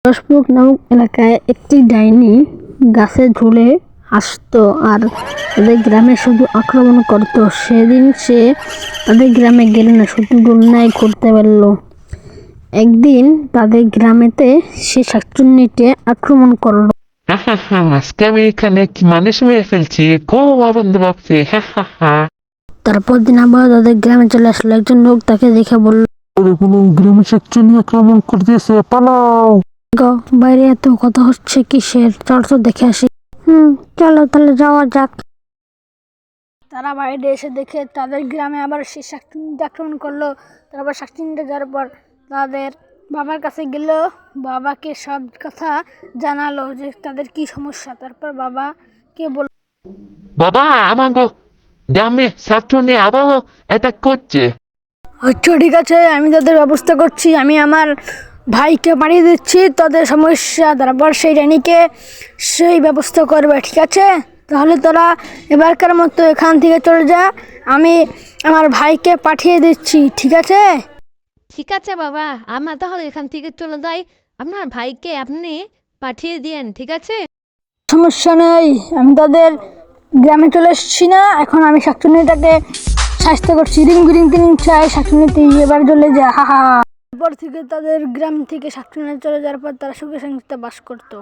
দশপুর নামক এলাকায় একটি ডাইনি গাছে ঝুলে আসতো আর তাদের গ্রামে শুধু আক্রমণ করত। সেদিন সে তাদের গ্রামে গেল না, শুধু অন্যায় করতে পারল। একদিন তাদের গ্রামেতে সে শাকচুন্নিতে আক্রমণ করলো। আজকে আমি এখানে কি মানুষ মেরে ফেলছি, খুব আনন্দ পাচ্ছি। তারপর দিন আবার তাদের গ্রামে চলে আসলো। একজন লোক তাকে দেখে বলল, গ্রামে শাকচুন্নি আক্রমণ করতেছে, পালাও। গো, বাইরে এত কথা হচ্ছে কিসের? চল তো দেখে আসি। চলো তাহলে যাওয়া যাক। তারা বাইরে এসে দেখে তাদের গ্রামে আবার সে শাকচুন্নিতে আক্রমণ করলো। তারপর শাকচুন্নিতে যাওয়ার পর তাদের বাবার কাছে গেল, বাবাকে সব কথা জানালো যে তাদের কি সমস্যা। তারপর বাবাকে বলল, বাবা, আমার গ্রামে শাকচুন্নি আবারও অ্যাটাক করছে। আচ্ছা ঠিক আছে, আমি তাদের ব্যবস্থা করছি। আমি আমার ভাইকে পাঠিয়ে দিচ্ছি তাদের সমস্যা, তারপর সেই রানীকে সেই ব্যবস্থা করবে। ঠিক আছে, তাহলে তোরা এবারকার মতো এখান থেকে চলে যা, আমি আমার ভাইকে পাঠিয়ে দিচ্ছি। ঠিক আছে? ঠিক আছে বাবা, আমরা তাহলে এখান থেকে চলে যাই। আপনার ভাইকে আপনি পাঠিয়ে দিয়েন, ঠিক আছে? সমস্যা নেই, আমি তাদের গ্রামে চলে এসেছি না, এখন আমি শাকচুন্নিটাকে শাস্তি করছি। রিং বিরিং টিং চাই, শাকচুন্নিতে এবার চলে যা, হা হা। এরপর থেকে তাদের গ্রাম থেকে শাকচুন্নি চলে যাওয়ার পর তারা সুখে শান্তিতে বাস করতো।